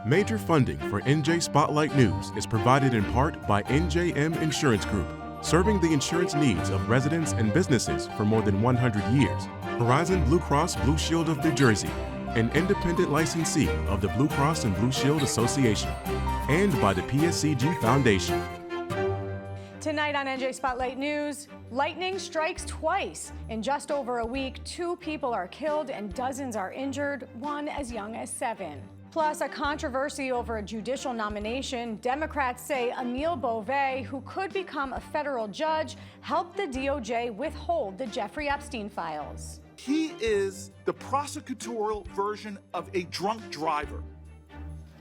Major funding for NJ Spotlight News is provided in part by NJM Insurance Group, serving the insurance needs of residents and businesses for more than 100 years. Horizon Blue Cross Blue Shield of New Jersey, an independent licensee of the Blue Cross and Blue Shield Association, and by the PSCG Foundation. Tonight on NJ Spotlight News, lightning strikes twice. In just over a week, 2 people are killed and dozens are injured, one as young as 7. Plus, a controversy over a judicial nomination. Democrats say Emil Beauvais, who could become a federal judge, helped the DOJ withhold the Jeffrey Epstein files. He is the prosecutorial version of a drunk driver.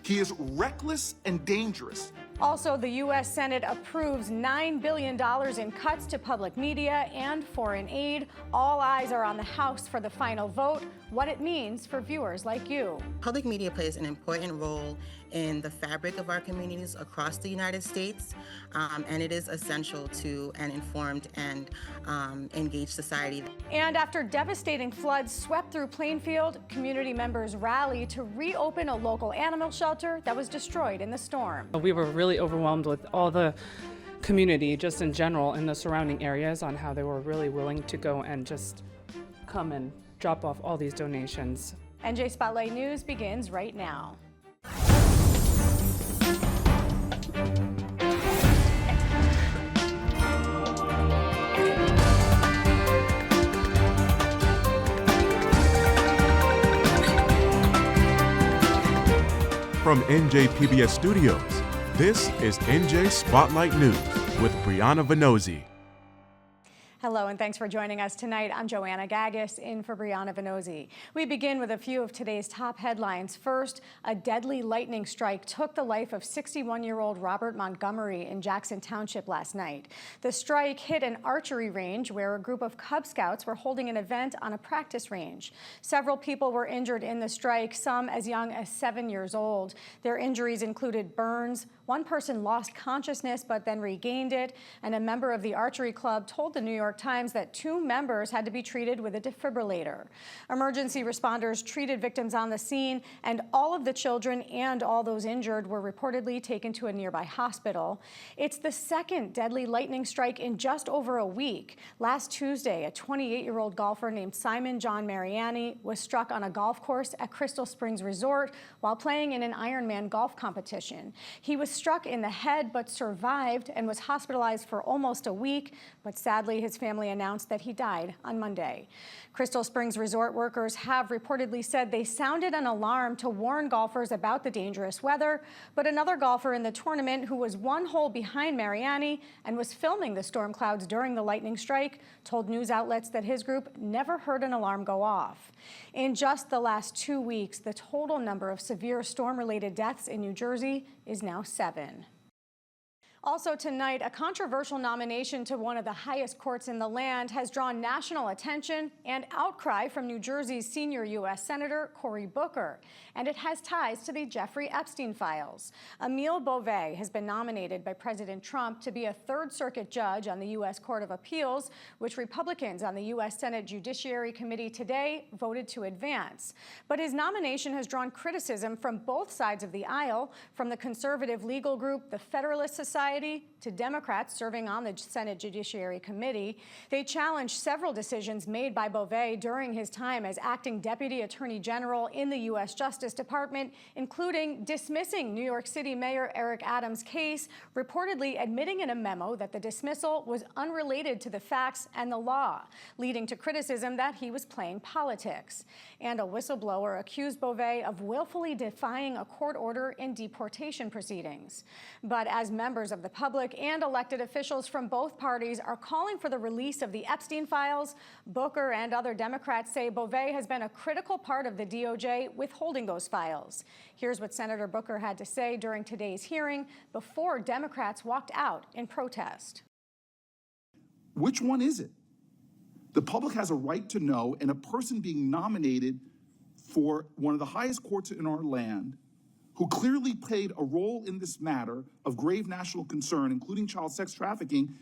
He is reckless and dangerous. Also, the U.S. Senate approves $9 billion in cuts to public media and foreign aid. All eyes are on the House for the final vote, what it means for viewers like you. Public media plays an important role in the fabric of our communities across the United States, and it is essential to an informed and engaged society. And after devastating floods swept through Plainfield, community members rallied to reopen a local animal shelter that was destroyed in the storm. We were really overwhelmed with all the community just in general in the surrounding areas on how they were really willing to go and just come and drop off all these donations. NJ Spotlight News begins right now. From NJPBS Studios, this is NJ Spotlight News with Brianna Venozzi. Hello, and thanks for joining us tonight. I'm Joanna Gagis, in for Brianna Venozzi. We begin with a few of today's top headlines. First, a deadly lightning strike took the life of 61-year-old Robert Montgomery in Jackson Township last night. The strike hit an archery range where a group of Cub Scouts were holding an event on a practice range. Several people were injured in the strike, some as young as 7 years old. Their injuries included burns. One person lost consciousness but then regained it, and a member of the archery club told the New York Times that 2 members had to be treated with a defibrillator. Emergency responders treated victims on the scene, and all of the children and all those injured were reportedly taken to a nearby hospital. It's the second deadly lightning strike in just over a week. Last Tuesday, a 28-year-old golfer named Simon John Mariani was struck on a golf course at Crystal Springs Resort while playing in an Ironman golf competition. He was struck in the head but survived and was hospitalized for almost a week, but sadly his family announced that he died on Monday. Crystal Springs Resort workers have reportedly said they sounded an alarm to warn golfers about the dangerous weather, but another golfer in the tournament who was 1 hole behind Mariani and was filming the storm clouds during the lightning strike told news outlets that his group never heard an alarm go off. In just the last 2 weeks, the total number of severe storm-related deaths in New Jersey is now 7. Also tonight, a controversial nomination to one of the highest courts in the land has drawn national attention and outcry from New Jersey's senior U.S. Senator Cory Booker, and it has ties to the Jeffrey Epstein files. Emil Beauvais has been nominated by President Trump to be a Third Circuit judge on the U.S. Court of Appeals, which Republicans on the U.S. Senate Judiciary Committee today voted to advance. But his nomination has drawn criticism from both sides of the aisle, from the conservative legal group, the Federalist Society, to Democrats serving on the Senate Judiciary Committee. They challenged several decisions made by Beauvais during his time as acting Deputy Attorney General in the U.S. Justice Department, including dismissing New York City Mayor Eric Adams' case, reportedly admitting in a memo that the dismissal was unrelated to the facts and the law, leading to criticism that he was playing politics. And a whistleblower accused Beauvais of willfully defying a court order in deportation proceedings. But as members of the public and elected officials from both parties are calling for the release of the Epstein files, Booker and other Democrats say Beauvais has been a critical part of the DOJ withholding those files. Here's what Senator Booker had to say during today's hearing before Democrats walked out in protest. Which one is it? The public has a right to know, and a person being nominated for one of the highest courts in our land, who clearly played a role in this matter of grave national concern, including child sex trafficking,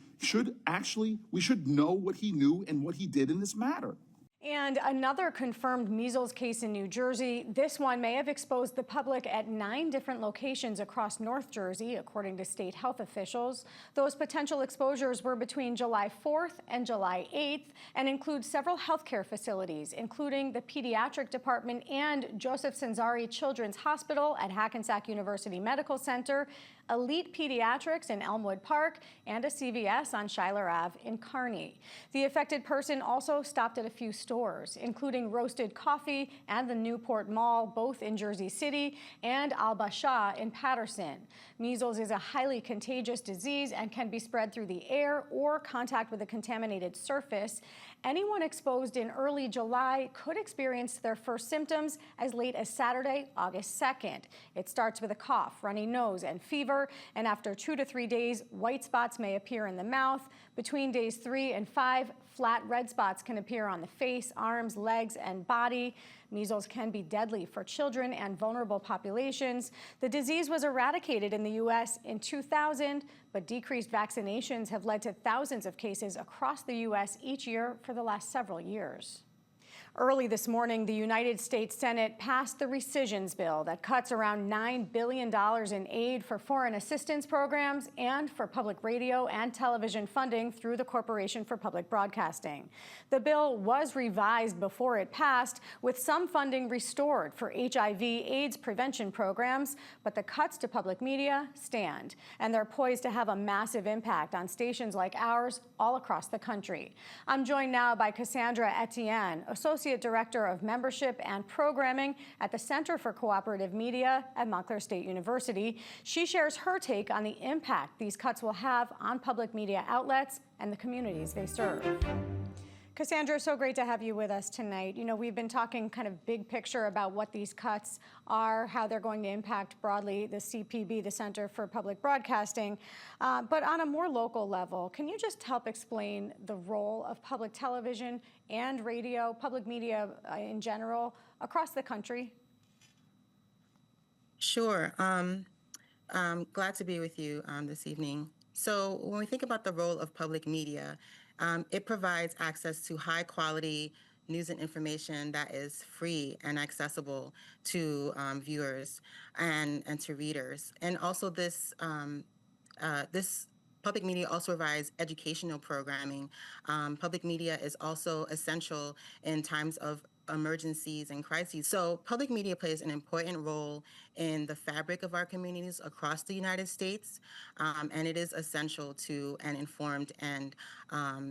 we should know what he knew and what he did in this matter. And another confirmed measles case in New Jersey. This one may have exposed the public at 9 different locations across North Jersey, according to state health officials. Those potential exposures were between July 4th and July 8th and include several healthcare facilities, including the pediatric department and Joseph Sanzari Children's Hospital at Hackensack University Medical Center, Elite Pediatrics in Elmwood Park, and a CVS on Schuyler Ave in Kearney. The affected person also stopped at a few stores, including Roasted Coffee and the Newport Mall, both in Jersey City, and Al Basha in Patterson. Measles is a highly contagious disease and can be spread through the air or contact with a contaminated surface. Anyone exposed in early July could experience their first symptoms as late as Saturday, August 2nd. It starts with a cough, runny nose, and fever, and after 2 to 3 days, white spots may appear in the mouth. Between days 3 and 5, flat red spots can appear on the face, arms, legs, and body. Measles can be deadly for children and vulnerable populations. The disease was eradicated in the U.S. in 2000, but decreased vaccinations have led to thousands of cases across the U.S. each year for the last several years. Early this morning, the United States Senate passed the rescissions bill that cuts around $9 billion in aid for foreign assistance programs and for public radio and television funding through the Corporation for Public Broadcasting. The bill was revised before it passed, with some funding restored for HIV/AIDS prevention programs, but the cuts to public media stand, and they're poised to have a massive impact on stations like ours all across the country. I'm joined now by Cassandra Etienne, Associate Director of Membership and Programming at the Center for Cooperative Media at Montclair State University. She shares her take on the impact these cuts will have on public media outlets and the communities they serve. Cassandra, so great to have you with us tonight. You know, we've been talking kind of big picture about what these cuts are, how they're going to impact broadly the CPB, the Center for Public Broadcasting. But on a more local level, can you just help explain the role of public television and radio, public media in general, across the country? Sure. Glad to be with you this evening. So when we think about the role of public media, it provides access to high quality news and information that is free and accessible to viewers and to readers. And also this public media also provides educational programming. Public media is also essential in times of emergencies and crises. So public media plays an important role in the fabric of our communities across the United States, and it is essential to an informed and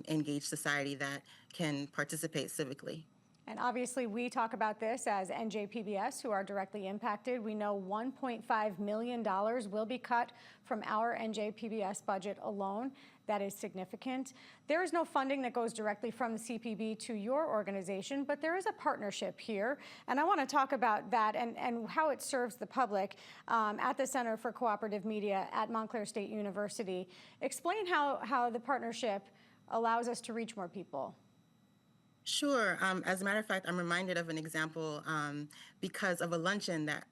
engaged society that can participate civically. And obviously, we talk about this as NJPBS, who are directly impacted. We know $1.5 million will be cut from our NJPBS budget alone. That is significant. There is no funding that goes directly from the CPB to your organization, but there is a partnership here. And I want to talk about that and how it serves the public at the Center for Cooperative Media at Montclair State University. Explain how the partnership allows us to reach more people. Sure. As a matter of fact, I'm reminded of an example because of a luncheon that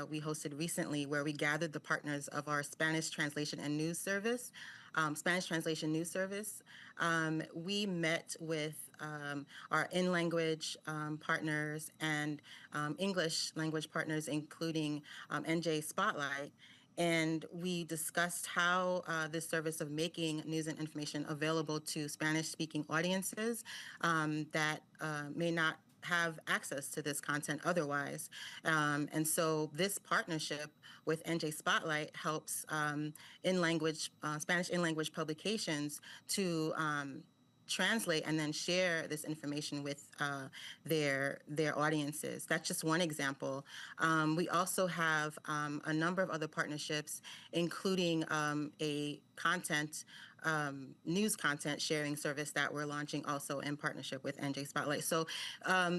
we hosted recently where we gathered the partners of our Spanish Translation and News Service, Spanish Translation News Service. We met with our in-language partners and English language partners, including NJ Spotlight. And we discussed how this service of making news and information available to Spanish-speaking audiences that may not have access to this content otherwise. And so this partnership with NJ Spotlight helps Spanish in-language publications to translate and then share this information with their audiences. That's just one example. We also have a number of other partnerships, including a news content sharing service that we're launching also in partnership with NJ Spotlight. So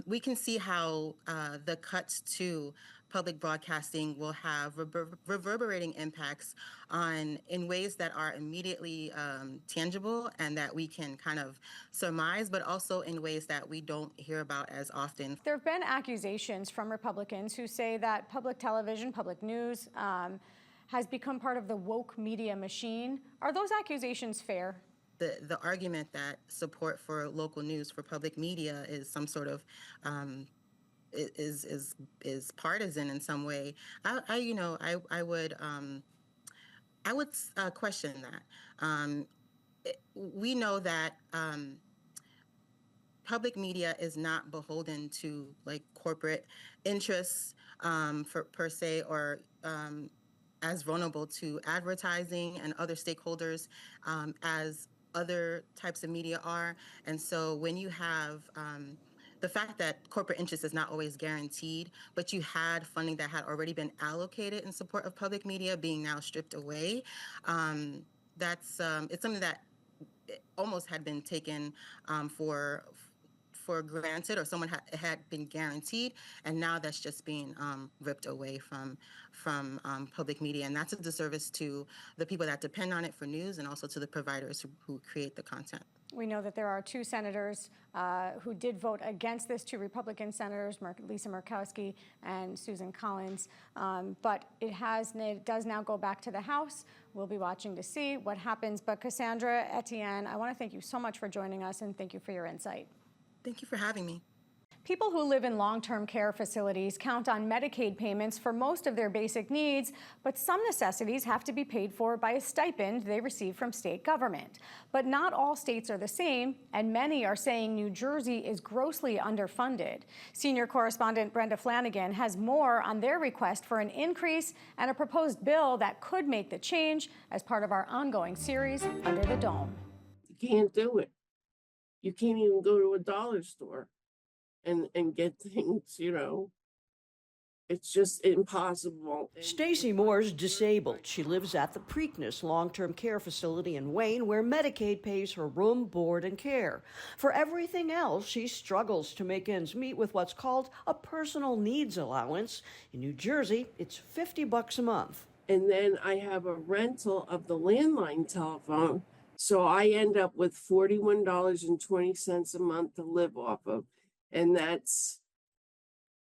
we can see how the cuts to public broadcasting will have reverberating impacts in ways that are immediately tangible and that we can kind of surmise, but also in ways that we don't hear about as often. There have been accusations from Republicans who say that public television, public news, has become part of the woke media machine. Are those accusations fair? the argument that support for local news, for public media, is some sort of is partisan in some way. I would question that. We know that public media is not beholden to like corporate interests per se, or as vulnerable to advertising and other stakeholders as other types of media are. And so when you have the fact that corporate interest is not always guaranteed, but you had funding that had already been allocated in support of public media being now stripped away, that's it's something that almost had been taken for granted, or someone had been guaranteed, and now that's just being ripped away from public media, and that's a disservice to the people that depend on it for news, and also to the providers who create the content. We know that there are two senators who did vote against this, two Republican senators, Lisa Murkowski and Susan Collins, but it does now go back to the House. We'll be watching to see what happens. But Cassandra Etienne, I want to thank you so much for joining us, and thank you for your insight. Thank you for having me. People who live in long-term care facilities count on Medicaid payments for most of their basic needs, but some necessities have to be paid for by a stipend they receive from state government. But not all states are the same, and many are saying New Jersey is grossly underfunded. Senior correspondent Brenda Flanagan has more on their request for an increase and a proposed bill that could make the change as part of our ongoing series, Under the Dome. You can't do it. You can't even go to a dollar store and get things, it's just impossible. Stacy Moore's disabled. She lives at the Preakness long-term care facility in Wayne, where Medicaid pays her room, board, and care. For everything else, she struggles to make ends meet with what's called a personal needs allowance. In New Jersey, it's $50 a month. And then I have a rental of the landline telephone, so I end up with $41.20 a month to live off of. And that's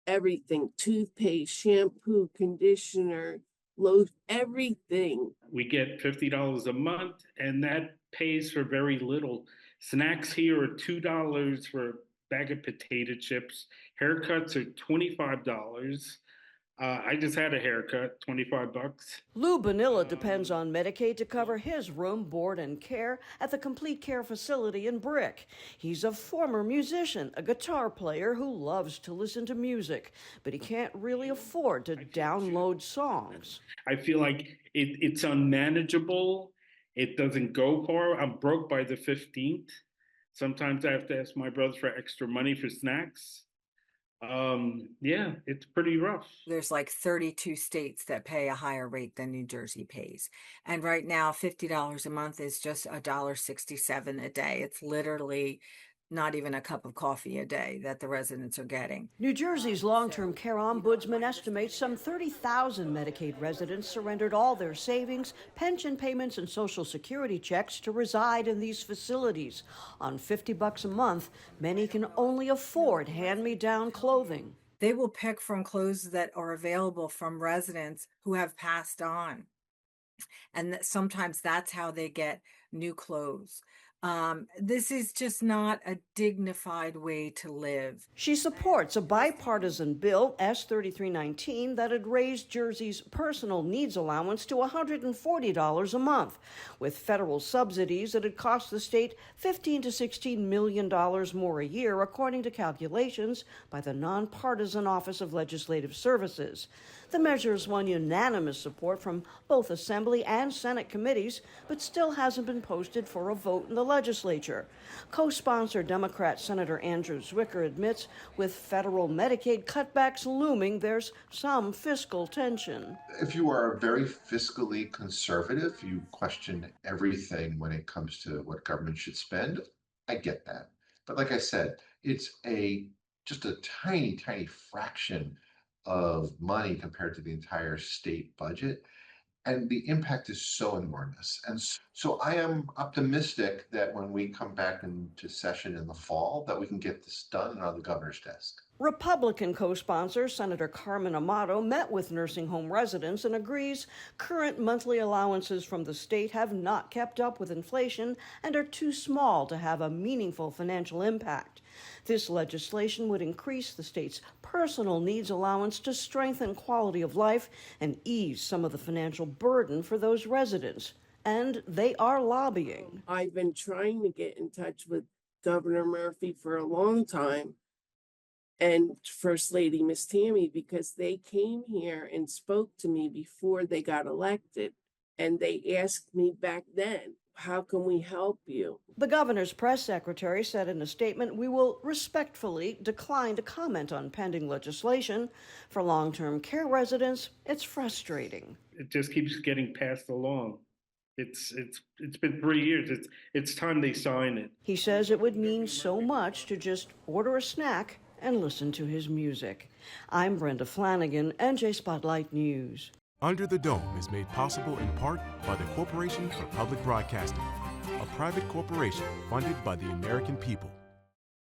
everything: toothpaste, shampoo, conditioner, lotion, everything. We get $50 a month, and that pays for very little. Snacks here are $2 for a bag of potato chips. Haircuts are $25. I just had a haircut, $25. Lou Bonilla depends on Medicaid to cover his room, board, and care at the Complete Care facility in Brick. He's a former musician, a guitar player who loves to listen to music, but he can't really afford to download songs. I feel like it's unmanageable. It doesn't go far. I'm broke by the 15th. Sometimes I have to ask my brothers for extra money for snacks. Yeah, it's pretty rough. There's like 32 states that pay a higher rate than New Jersey pays. And right now, $50 a month is just $1.67 a day. It's literally not even a cup of coffee a day that the residents are getting. New Jersey's long-term care ombudsman estimates some 30,000 Medicaid residents surrendered all their savings, pension payments, and Social Security checks to reside in these facilities. On $50 a month, many can only afford hand-me-down clothing. They will pick from clothes that are available from residents who have passed on. And sometimes that's how they get new clothes. This is just not a dignified way to live. She supports a bipartisan bill, S 3319, that had raised Jersey's personal needs allowance to $140 a month. With federal subsidies, it had cost the state $15 to $16 million more a year, according to calculations by the nonpartisan Office of Legislative Services. The measures won unanimous support from both Assembly and Senate committees, but still hasn't been posted for a vote in the legislature. Co-sponsor Democrat Senator Andrew Zwicker admits with federal Medicaid cutbacks looming, there's some fiscal tension. If you are very fiscally conservative, you question everything when it comes to what government should spend. I get that. But like I said, it's just a tiny, tiny fraction of money compared to the entire state budget. And the impact is so enormous. And so I am optimistic that when we come back into session in the fall, that we can get this done and on the governor's desk. Republican co-sponsor Senator Carmen Amato met with nursing home residents and agrees current monthly allowances from the state have not kept up with inflation and are too small to have a meaningful financial impact. This legislation would increase the state's personal needs allowance to strengthen quality of life and ease some of the financial burden for those residents. And they are lobbying. I've been trying to get in touch with Governor Murphy for a long time and First Lady Miss Tammy, because they came here and spoke to me before they got elected. And they asked me back then, how can we help you? The governor's press secretary said in a statement, "We will respectfully decline to comment on pending legislation. For long-term care residents, it's frustrating." It just keeps getting passed along. It's been 3 years. It's time they sign it. He says it would mean so much to just order a snack and listen to his music. I'm Brenda Flanagan, NJ Spotlight News. Under the Dome is made possible in part by the Corporation for Public Broadcasting, a private corporation funded by the American people.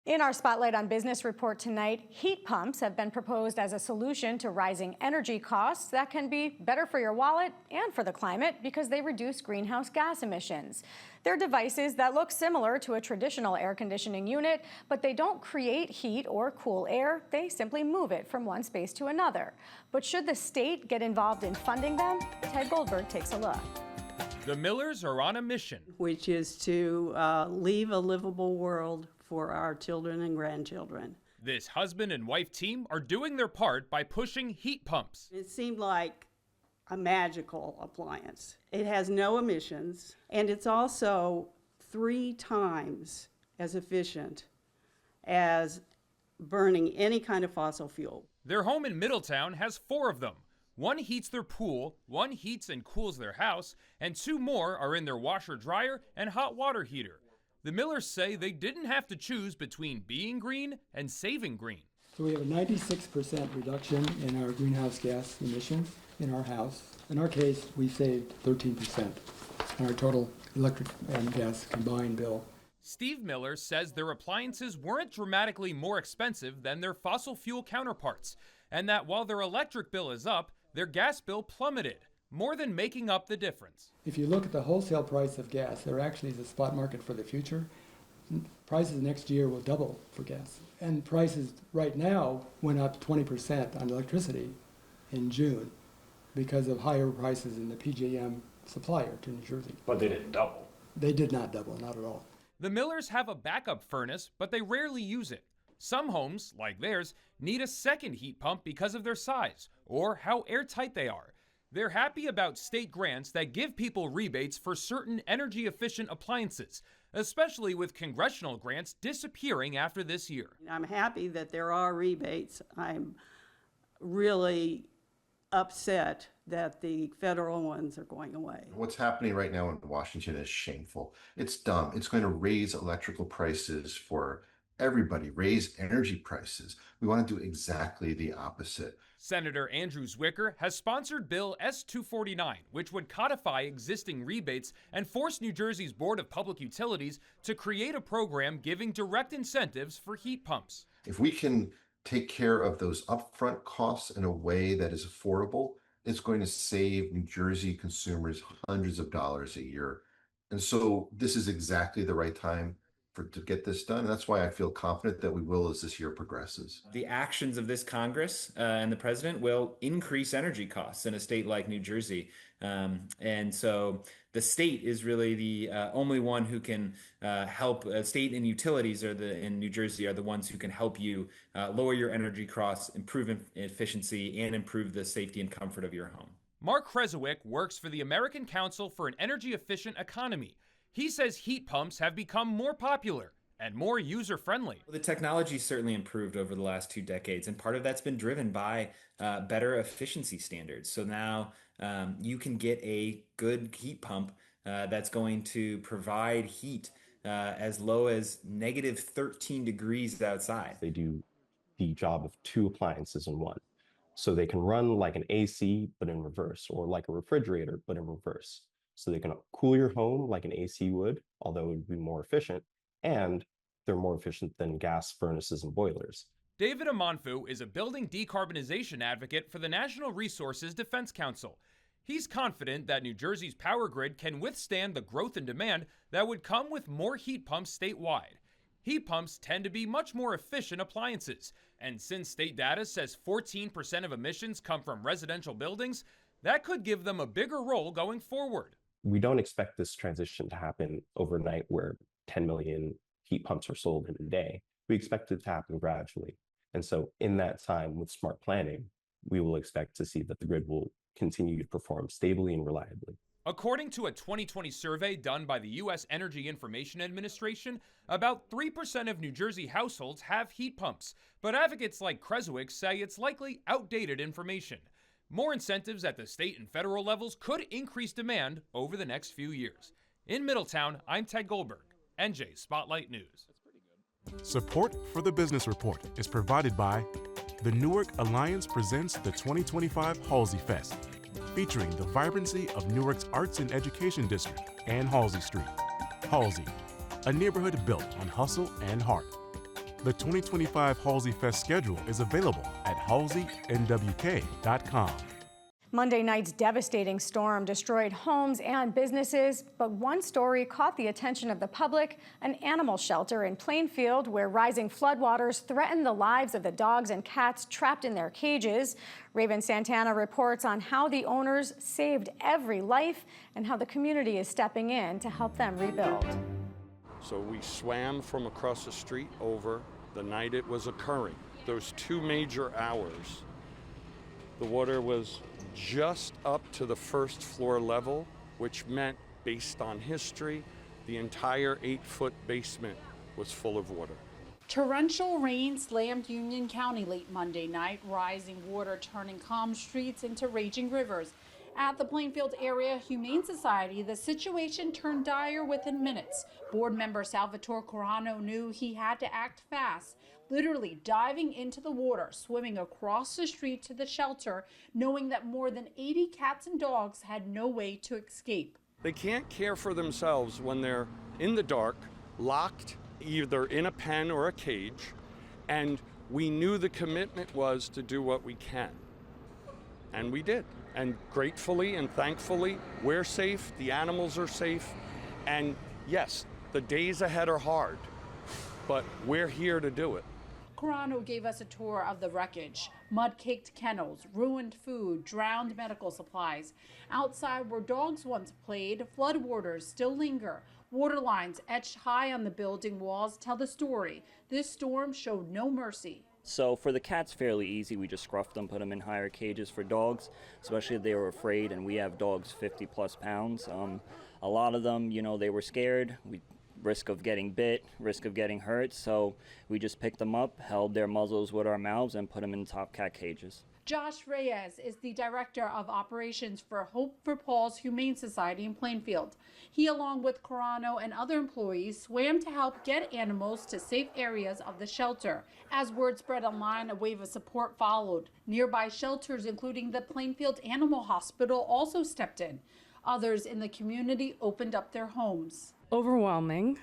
In our Spotlight on Business report tonight, heat pumps have been proposed as a solution to rising energy costs that can be better for your wallet and for the climate because they reduce greenhouse gas emissions. They're devices that look similar to a traditional air conditioning unit, but they don't create heat or cool air. They simply move it from one space to another. But should the state get involved in funding them? Ted Goldberg takes a look. The Millers are on a mission, which is to leave a livable world for our children and grandchildren. This husband and wife team are doing their part by pushing heat pumps. It seemed like a magical appliance. It has no emissions, and it's also 3 times as efficient as burning any kind of fossil fuel. Their home in Middletown has 4 of them. 1 heats their pool, 1 heats and cools their house, and 2 more are in their washer dryer and hot water heater. The Millers say they didn't have to choose between being green and saving green. So we have a 96% reduction in our greenhouse gas emissions in our house. In our case, we saved 13% on our total electric and gas combined bill. Steve Miller says their appliances weren't dramatically more expensive than their fossil fuel counterparts, and that while their electric bill is up, their gas bill plummeted, more than making up the difference. If you look at the wholesale price of gas, there actually is a spot market for the future. Prices next year will double for gas. And prices right now went up 20% on electricity in June because of higher prices in the PJM supplier to New Jersey. But they didn't double. They did not double, not at all. The Millers have a backup furnace, but they rarely use it. Some homes, like theirs, need a second heat pump because of their size or how airtight they are. They're happy about state grants that give people rebates for certain energy-efficient appliances, especially with congressional grants disappearing after this year. I'm happy that there are rebates. I'm really upset that the federal ones are going away. What's happening right now in Washington is shameful. It's dumb. It's going to raise electrical prices for everybody, raise energy prices. We want to do exactly the opposite. Senator Andrew Zwicker has sponsored Bill S-249, which would codify existing rebates and force New Jersey's Board of Public Utilities to create a program giving direct incentives for heat pumps. If we can take care of those upfront costs in a way that is affordable, it's going to save New Jersey consumers hundreds of dollars a year. And so this is exactly the right time to get this done. And that's why I feel confident that we will as this year progresses. The actions of this Congress and the president will increase energy costs in a state like New Jersey. And so the state is really the only one who can help. State and utilities in New Jersey are the ones who can help you lower your energy costs, improve efficiency, and improve the safety and comfort of your home. Mark Kresowick works for the American Council for an Energy Efficient Economy. He says heat pumps have become more popular and more user-friendly. The technology certainly improved over the last 2 decades, and part of that's been driven by better efficiency standards. So now you can get a good heat pump that's going to provide heat as low as negative 13 degrees outside. They do the job of 2 appliances in one. So they can run like an AC, but in reverse, or like a refrigerator, but in reverse. So they can cool your home like an AC would, although it would be more efficient, and they're more efficient than gas furnaces and boilers. David Amonfu is a building decarbonization advocate for the National Resources Defense Council. He's confident that New Jersey's power grid can withstand the growth in demand that would come with more heat pumps statewide. Heat pumps tend to be much more efficient appliances, and since state data says 14% of emissions come from residential buildings, that could give them a bigger role going forward. We don't expect this transition to happen overnight where 10 million heat pumps are sold in a day. We expect it to happen gradually. And so in that time, with smart planning, we will expect to see that the grid will continue to perform stably and reliably. According to a 2020 survey done by the U.S. Energy Information Administration, about 3% of New Jersey households have heat pumps, but advocates like Creswick say it's likely outdated information. More incentives at the state and federal levels could increase demand over the next few years. In Middletown, I'm Ted Goldberg, NJ Spotlight News. Support for the Business Report is provided by the Newark Alliance presents the 2025 Halsey Fest, featuring the vibrancy of Newark's Arts and Education District and Halsey Street. Halsey, a neighborhood built on hustle and heart. The 2025 Halsey Fest schedule is available at halseynwk.com. Monday night's devastating storm destroyed homes and businesses, but one story caught the attention of the public: an animal shelter in Plainfield where rising floodwaters threatened the lives of the dogs and cats trapped in their cages. Raven Santana reports on how the owners saved every life and how the community is stepping in to help them rebuild. So we swam from across the street over the night it was occurring. Those 2 major hours, the water was just up to the first floor level, which meant, based on history, the entire 8-foot basement was full of water. Torrential rain slammed Union County late Monday night, rising water turning calm streets into raging rivers. At the Plainfield Area Humane Society, the situation turned dire within minutes. Board member Salvatore Corano knew he had to act fast, literally diving into the water, swimming across the street to the shelter, knowing that more than 80 cats and dogs had no way to escape. They can't care for themselves when they're in the dark, locked either in a pen or a cage, and we knew the commitment was to do what we can. And we did. And gratefully and thankfully, we're safe, the animals are safe, and yes, the days ahead are hard, but we're here to do it. Corano gave us a tour of the wreckage. Mud-caked kennels, ruined food, drowned medical supplies. Outside where dogs once played, floodwaters still linger. Water lines etched high on the building walls tell the story. This storm showed no mercy. So for the cats, fairly easy. We just scruffed them, put them in higher cages. For dogs, especially if they were afraid, and we have dogs 50+ pounds. A lot of them, they were scared. Risk of getting bit, risk of getting hurt. So we just picked them up, held their muzzles with our mouths, and put them in top cat cages. Josh Reyes is the director of operations for Hope for Paws Humane Society in Plainfield. He, along with Corano and other employees, swam to help get animals to safe areas of the shelter. As word spread online, a wave of support followed. Nearby shelters, including the Plainfield Animal Hospital, also stepped in. Others in the community opened up their homes. Overwhelming.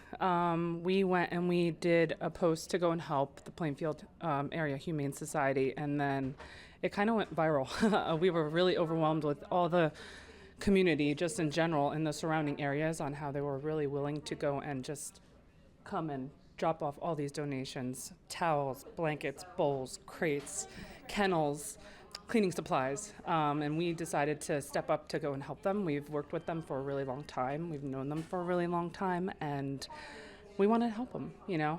We went and we did a post to go and help the Plainfield Area Humane Society, and then it kind of went viral. We were really overwhelmed with all the community, just in general, in the surrounding areas, on how they were really willing to go and just come and drop off all these donations: towels, blankets, bowls, crates, kennels, cleaning supplies, and we decided to step up to go and help them. We've worked with them for a really long time. We've known them for a really long time, and we want to help them,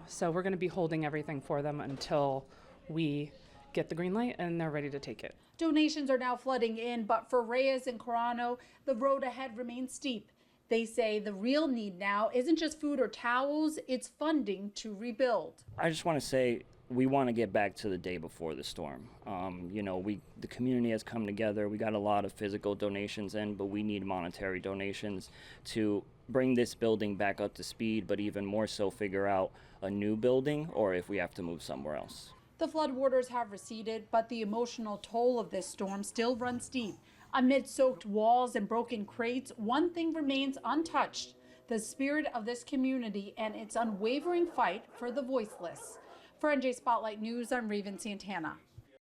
So we're going to be holding everything for them until we get the green light and they're ready to take it. Donations are now flooding in, but for Reyes and Corano, the road ahead remains steep. They say the real need now isn't just food or towels, it's funding to rebuild. I just want to say, we want to get back to the day before the storm. The community has come together. We got a lot of physical donations in, but we need monetary donations to bring this building back up to speed, but even more so figure out a new building or if we have to move somewhere else. The floodwaters have receded, but the emotional toll of this storm still runs deep. Amid soaked walls and broken crates, one thing remains untouched: the spirit of this community and its unwavering fight for the voiceless. For NJ Spotlight News, I'm Raven Santana.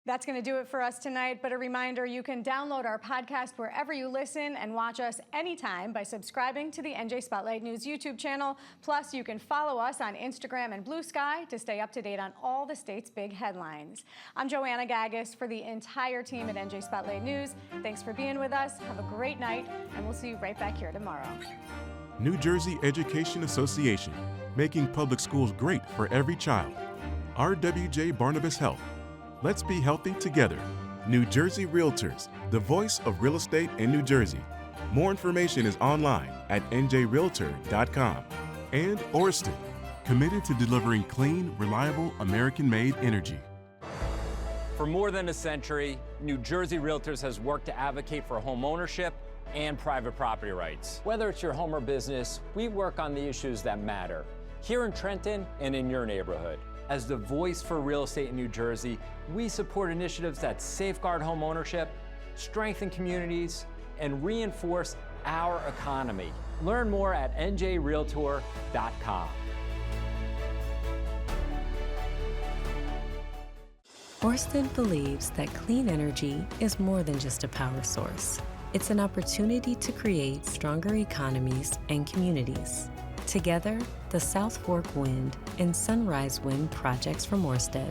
That's going to do it for us tonight, but a reminder, you can download our podcast wherever you listen and watch us anytime by subscribing to the NJ Spotlight News YouTube channel. Plus, you can follow us on Instagram and Blue Sky to stay up to date on all the state's big headlines. I'm Joanna Gagis for the entire team at NJ Spotlight News. Thanks for being with us. Have a great night, and we'll see you right back here tomorrow. New Jersey Education Association, making public schools great for every child. RWJ Barnabas Health. Let's be healthy together. New Jersey Realtors, the voice of real estate in New Jersey. More information is online at njrealtor.com. And Orsted, committed to delivering clean, reliable, American-made energy. For more than a century, New Jersey Realtors has worked to advocate for home ownership and private property rights. Whether it's your home or business, we work on the issues that matter, here in Trenton and in your neighborhood. As the voice for real estate in New Jersey, we support initiatives that safeguard home ownership, strengthen communities, and reinforce our economy. Learn more at njrealtor.com. Orsted believes that clean energy is more than just a power source. It's an opportunity to create stronger economies and communities. Together, the South Fork Wind and Sunrise Wind projects from Orsted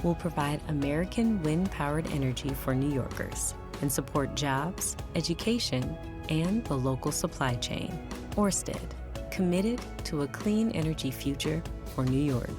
will provide American wind-powered energy for New Yorkers and support jobs, education, and the local supply chain. Orsted, committed to a clean energy future for New York.